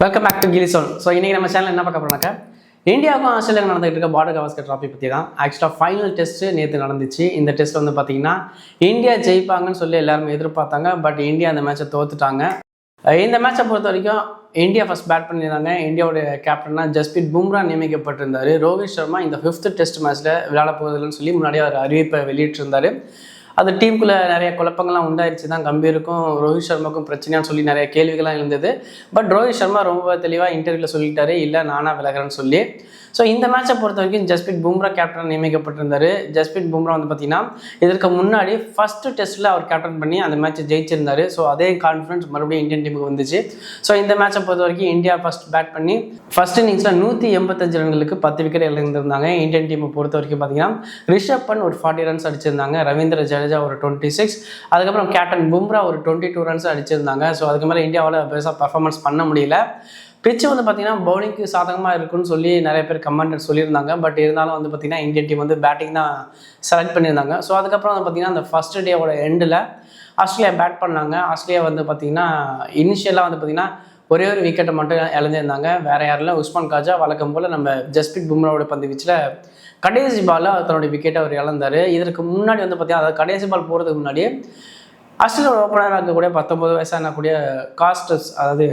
Welcome back to Kili soul. So இன்றைக்கி நம்ம channel என்ன பார்க்க போகிறோம்னாக்கா இந்தியாவுக்கும் ஆஸ்திரேலியாவுக்கும் நடந்துகிட்டு இருக்க பார்டர் கவாஸ்கர் ட்ராஃபி பற்றி தான். ஆக்சுவலாக ஃபைனல் டெஸ்ட்டு நேற்று நடந்துச்சு. இந்த டெஸ்ட் வந்து பார்த்திங்கன்னா இந்தியா ஜெயிப்பாங்கன்னு சொல்லி எல்லாருமே எதிர்பார்த்தாங்க. பட் இந்தியா அந்த மேட்சை தோத்துட்டாங்க. இந்த மேட்சை பொறுத்த வரைக்கும் இந்தியா ஃபஸ்ட் பேட் பண்ணியிருந்தாங்க. இந்தியாவுடைய கேப்டனாக ஜஸ்பிரீத் பும்ரா நியமிக்கப்பட்டிருந்தார். ரோஹித் சர்மா இந்த 5th டெஸ்ட் மேட்ச்சில் விளையாட போகுதுன்னு சொல்லி முன்னாடியே ஒரு அறிவிப்பை வெளியிட்டிருந்தார். அது டீமுக்குள்ளே நிறைய குழப்பங்கள்லாம் உண்டாயிருச்சு தான். கம்பீருக்கும் ரோஹித் சர்மாவுக்கும் பிரச்சனையான்னு சொல்லி நிறைய கேள்விகள்லாம் இருந்தது. பட் ரோஹித் சர்மா ரொம்ப தெளிவாக இன்டர்வியூவில் சொல்லிட்டாரு, இல்லை நானாக விலகிறேன்னு சொல்லி. ஸோ இந்த மேட்சை பொறுத்த வரைக்கும் ஜஸ்பிரீத் பும்ரா கேப்டன் நியமிக்கப்பட்டிருந்தார். ஜஸ்பிரீத் பும்ரா வந்து பார்த்திங்கன்னா இதற்கு முன்னாடி ஃபஸ்ட்டு டெஸ்ட்டில் அவர் கேப்டன் பண்ணி அந்த மேட்ச்சை ஜெயிச்சிருந்தார். ஸோ அதே கான்ஃபிடன்ஸ் மறுபடியும் இந்தியன் டீமுக்கு வந்துச்சு. ஸோ இந்த மேட்சை பொறுத்த வரைக்கும் இந்தியா ஃபஸ்ட் பேட் பண்ணி ஃபஸ்ட் இன்னிங்ஸில் 185 ரன்களுக்கு 10 விக்கெட் இழந்திருந்தாங்க. இந்தியன் டீமை பொறுத்த வரைக்கும் பார்த்திங்கன்னா ரிஷப் பண்ட் ஒரு 40 ரன்ஸ் அடிச்சிருந்தாங்க. ரவீந்திர ஜடேஜா ஒரு 26, அதுக்கப்புறம் கேப்டன் பும்ரா ஒரு 22 ரன்ஸ் அடிச்சிருந்தாங்க. ஸோ அதுக்கு மேலே இந்தியாவில் பெருசாக பர்ஃபார்மன்ஸ் பண்ண முடியல. பிச்சு வந்து பார்த்திங்கன்னா பவுலிங்க்கு சாதகமாக இருக்குன்னு சொல்லி நிறைய பேர் கமெண்ட் சொல்லியிருந்தாங்க. பட் இருந்தாலும் வந்து பார்த்திங்கன்னா இந்தியன் டீம் வந்து பேட்டிங் தான் செலக்ட் பண்ணியிருந்தாங்க. ஸோ அதுக்கப்புறம் வந்து பார்த்திங்கன்னா அந்த ஃபஸ்ட் டேவோட எண்டில் ஆஸ்திரேலியா பேட் பண்ணாங்க. ஆஸ்திரேலியா வந்து பார்த்திங்கன்னா இனிஷியலாக வந்து பார்த்திங்கன்னா ஒரே ஒரு விக்கெட்டை மட்டும் இழந்திருந்தாங்க. வேறு யாரில் உஸ்மான் காஜா வழக்கம் போல் நம்ம ஜஸ்பிரீத் பும்ராவோட பந்து வீச்சில் கடைசி பாலில் தன்னுடைய விக்கெட்டை அவர் இழந்தார். இதற்கு முன்னாடி வந்து பார்த்திங்கன்னா அதாவது கடைசி பால் போகிறதுக்கு முன்னாடி ஆஸ்திரேலியா ஓப்பனராக இருக்கக்கூடிய 19 வயசான கூடிய காஸ்டஸ், அதாவது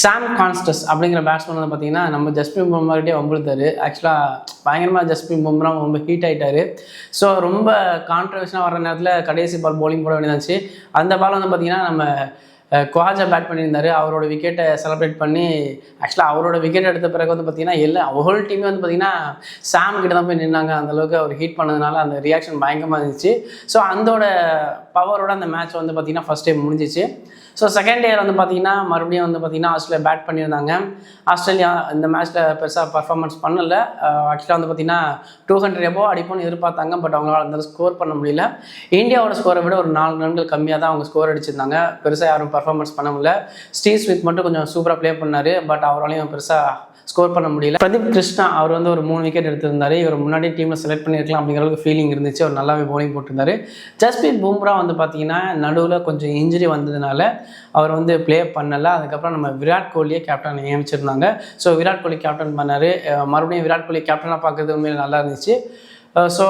சாம் கான்ஸ்டஸ் அப்படிங்கிற பேட்ஸ்மேன் வந்து பார்த்திங்கன்னா நம்ம ஜஸ்பிரீத் பும்ராகிட்டே வம்புழுத்தார். ஆக்சுவலாக பயங்கரமாக ஜஸ்பிரீத் பும்ரா ரொம்ப ஹீட் ஆகிட்டார். ஸோ ரொம்ப கான்ட்ரவர்ஷனாக வர நேரத்தில் கடைசி பால் பவுலிங் போட வேண்டியதாச்சு. அந்த பால் வந்து பார்த்திங்கன்னா நம்ம குவாஜா பேட் பண்ணியிருந்தார். அவரோட விக்கெட்டை செலிப்ரேட் பண்ணி ஆக்சுவலாக அவரோட விக்கெட் எடுத்த பிறகு வந்து பார்த்திங்கன்னா எல்லா ஹோல் டீமே வந்து பார்த்திங்கன்னா சாம் கிட்ட தான் போய் நின்னாங்க. அந்தளவுக்கு அவர் ஹீட் பண்ணதுனால அந்த ரியாக்ஷன் பயங்கரமாக இருந்துச்சு. ஸோ அதோட பவரோட அந்த மேட்ச் வந்து பார்த்திங்கன்னா ஃபஸ்ட் டைம் முடிஞ்சிச்சு. ஸோ செகண்ட் டே வந்து பார்த்திங்கன்னா மறுபடியும் வந்து பார்த்திங்கன்னா ஆஸ்திரேலியா பேட் பண்ணியிருந்தாங்க. ஆஸ்திரேலியா இந்த மேட்ச்சில் பெருசாக பர்ஃபார்மன்ஸ் பண்ணலை. ஆக்சுவலாக வந்து பார்த்திங்கன்னா 200 எபோவ் அடிப்போன்னு எதிர்பார்த்தாங்க. பட் அவங்களால அந்த ஸ்கோர் பண்ண முடியல. இந்தியாவோட ஸ்கோரை விட ஒரு 4 ரன்கள் கம்மியாக தான் அவங்க ஸ்கோர் அடிச்சிருந்தாங்க. பெருசாக யாரும் பர்ஃபார்மன்ஸ் பண்ண முடியல. ஸ்டீவ் ஸ்மித் மட்டும் கொஞ்சம் சூப்பராக ப்ளே பண்ணார். பட் அவராலையும் பெருசாக ஸ்கோர் பண்ண முடியல. பிரதீப் கிருஷ்ணா அவர் வந்து ஒரு 3 விக்கெட் எடுத்திருந்தார். இவர் முன்னாடி டீமில் செலக்ட் பண்ணியிருக்கலாம் அப்படிங்கிற அளவுக்கு ஃபீலிங் இருந்துச்சு. அவர் நல்லாவே பவுலிங் போட்டிருந்தார். ஜஸ்பிரீத் பும்ரா வந்து பார்த்திங்கன்னா நடுவில் கொஞ்சம் இன்ஜுரி வந்ததுனால அவர் வந்து ப்ளே பண்ணலை. அதுக்கப்புறம் நம்ம Virat கோலியை captain நியமிச்சிருந்தாங்க. So Virat Kohli captain பண்ணார். மறுபடியும் விராட் கோலி கேப்டனாக பார்க்குறது உண்மையில் நல்லா இருந்துச்சு. ஸோ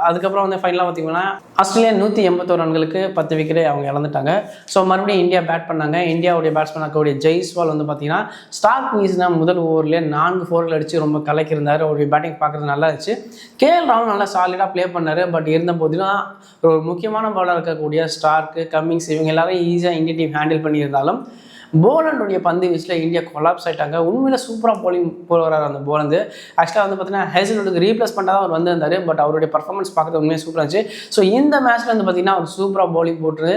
அதுக்கப்புறம் வந்து ஃபைனலாக பார்த்திங்கன்னா ஆஸ்திரேலியா 181 ரன்களுக்கு 10 விக்கெட்டை அவங்க இழந்துட்டாங்க. ஸோ மறுபடியும் இந்தியா பேட் பண்ணாங்க. இந்தியாவுடைய பேட்ஸ்மேன் இருக்கக்கூடிய ஜெய்ஸ்வால் வந்து பார்த்திங்கன்னா ஸ்டார்க் வீசினா முதல் ஓவர்லேயே 4 4 அடித்து ரொம்ப கலக்கியிருந்தார். அவருடைய பேட்டிங் பார்க்குறது நல்லா இருந்துச்சு. கேஎல் ராகுல் நல்லா சாலிடாக ப்ளே பண்ணார். பட் இருந்த போதிலும் ஒரு முக்கியமான பாலாக இருக்கக்கூடிய ஸ்டார்க்கு, கம்மிங்ஸ் இவங்க எல்லாரும் ஈஸியாக இந்தியன் டீம் ஹேண்டில் பண்ணியிருந்தாலும் போலண்டுடைய பந்து வீச்சில் இந்தியா கொலாப்ஸ் ஆகிட்டாங்க. உண்மையில் சூப்பராக போலிங் போகிறார் அந்த போலந்து. ஆக்சுவலாக வந்து பார்த்தீங்கன்னா ஹேசல்வுட்டுக்கு ரீப்ளேஸ்மெண்ட்டாக தான் அவர் வந்திருந்தார். பட் அவருடைய பர்ஃபார்மன்ஸ் பார்க்குறது உண்மையாக சூப்பராக இருந்துச்சு. ஸோ இந்த மேட்ச்சில் வந்து பார்த்திங்கன்னா அவர் சூப்பராக போலிங் போட்டு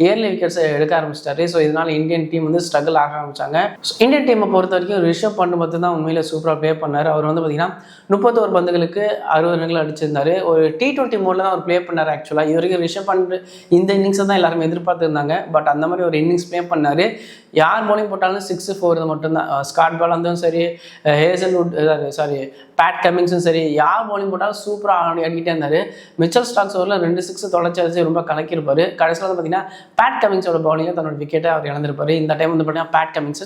ஏர்லி விக்கெட்ஸை எடுக்க ஆரம்பிச்சிட்டாரு. ஸோ இதனால் இந்தியன் டீம் வந்து ஸ்ட்ரகிள் ஆக ஆரம்பித்தாங்க. ஸோ இந்தியன் டீமை பொறுத்த வரைக்கும் ரிஷப் பண்ட் மட்டும் தான் உண்மையில் சூப்பராக ப்ளே பண்ணார். அவர் வந்து பார்த்திங்கன்னா 31 பந்துகளுக்கு 60 ரன்கள் அடிச்சிருந்தார். ஒரு T20 மோடில் தான் அவர் ப்ளே பண்ணார். ஆக்சுவலாக இது வரைக்கும் ரிஷப் பண்ட் இந்த இன்னிங்ஸை தான் எல்லாருமே எதிர்பார்த்துருந்தாங்க. பட் அந்த மாதிரி ஒரு இன்னிங்ஸ் ப்ளே பண்ணார். யார் பவுலிங் போட்டாலும் 6 4 இது மட்டும்தான். ஸ்காட் பாலந்தும் சரி, ஹேசல்வுட் பேட் கமிங்ஸும் சரி, யார் பவுலிங் போட்டாலும் சூப்பராக அடிக்கிட்டே இருந்தார். மிச்சல் ஸ்டாக்ஸ் ஓவரில் 2 6 தொடர்ச்சி ரொம்ப கலக்கியிருப்பார். கடைசியில் வந்து பார்த்திங்கன்னா பேட் கமிங்ஸோட பவுலிங்கை தன்னோட விக்கெட்டை அவர் இழந்திருப்பார். இந்த டைம் வந்து பார்த்திங்கன்னா பேட் கமிங்ஸ்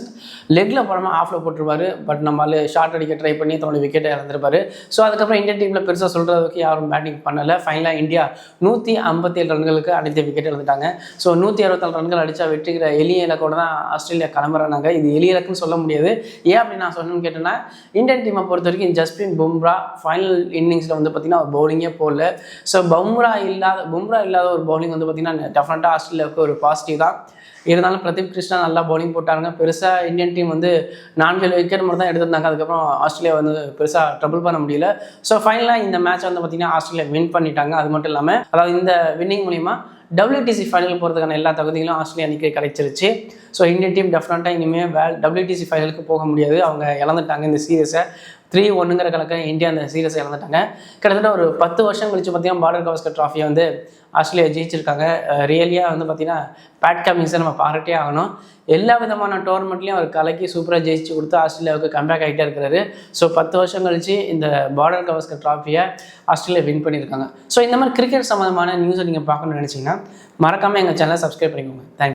லெக்கில் போடாமல் ஆஃபில் போட்டுருவார். பட் நம்மளால் ஷார்ட் அடிக்க ட்ரை பண்ணி தன்னோட விக்கெட்டை இழந்திருப்பார். ஸோ அதுக்கப்புறம் இந்தியன் டீமில் பெருசாக சொல்கிறதுக்கு யாரும் பேட்டிங் பண்ணலை. ஃபைனலாக இந்தியா 157 ரன்களுக்கு அனைத்து விக்கெட் எழுந்துட்டாங்க. ஸோ 164 ரன்கள் அடித்தா வெற்றிக்கிற எளிய இலக்கோட தான் ஆஸ்திரேலியா கிளம்புறாங்க. இது எளிய இலக்குன்னு சொல்ல முடியாது. ஏன் அப்படின்னு நான் சொன்னேன்னு கேட்டேன்னா இந்தியன் டீமை பொறுத்த வரைக்கும் ஜஸ்பிரீத் பும்ரா ஃபைனல் இன்னிங்ஸில் வந்து பார்த்திங்கன்னா அவர் பவுலிங்கே போடல. ஸோ பும்ரா இல்லாத ஒரு பவுலிங் வந்து பார்த்திங்கன்னா டெஃபினட்டாக ஆஸ்திரேலியாவுக்கு ஒரு பாசிட்டிவ் தான். இருந்தாலும் பிரதீப் கிருஷ்ணா நல்லா பவுலிங் போட்டாங்க. பெருசாக இந்தியன் டீம் வந்து 4 விக்கெட் மட்டும் தான் எடுத்திருந்தாங்க. அதுக்கப்புறம் ஆஸ்திரேலியா வந்து பெருசாக ட்ரபிள் பண்ண முடியல. ஸோ ஃபைனலாக இந்த மேட்ச் வந்து பார்த்திங்கன்னா ஆஸ்திரேலியா வின் பண்ணிட்டாங்க. அது மட்டும் இல்லாமல் அதாவது இந்த வின்னிங் மூலிமா WTC ஃபைனல் போகிறதுக்கான எல்லா தகுதிகளும் ஆஸ்திரேலியா அன்றைக்கி கிடைச்சிருச்சு. ஸோ இந்தியன் டீம் டெஃபினட்டாக இனிமேல் WTC ஃபைனலுக்கு போக முடியாது. அவங்க இழந்துட்டாங்க இந்த சீரீஸை. 3-1 கணக்கு இந்தியா அந்த சீரீஸை இழந்துட்டாங்க. கிட்டத்தட்ட ஒரு 10 வருஷம் கழிச்சு பார்த்திங்கன்னா பார்டர் கவாஸ்கர் ட்ராஃபியை வந்து ஆஸ்திரேலியா ஜெயிச்சிருக்காங்க. ரியலியாக வந்து பார்த்திங்கன்னா பேட் கமிங்ஸை நம்ம பாராட்டே ஆகணும். எல்லா விதமான டோர்னமெண்ட்லேயும் அவர் கலக்கி சூப்பராக ஜெயிச்சு கொடுத்து ஆஸ்திரேலியாவுக்கு கம்பேக் ஆகிட்டே இருக்கிறாரு. ஸோ 10 வருஷம் கழிச்சு இந்த பார்டர் கவாஸ்கர் ட்ராஃபியை ஆஸ்திரேலியா வின் பண்ணியிருக்காங்க. ஸோ இந்த மாதிரி கிரிக்கெட் சம்மந்தமான நியூஸை நீங்கள் பார்க்கணும்னு நினச்சிங்கன்னா மறக்காமல் எங்கள் சேனலை சப்ஸ்கிரைப் பண்ணிக்கோங்க. தேங்க்யூ.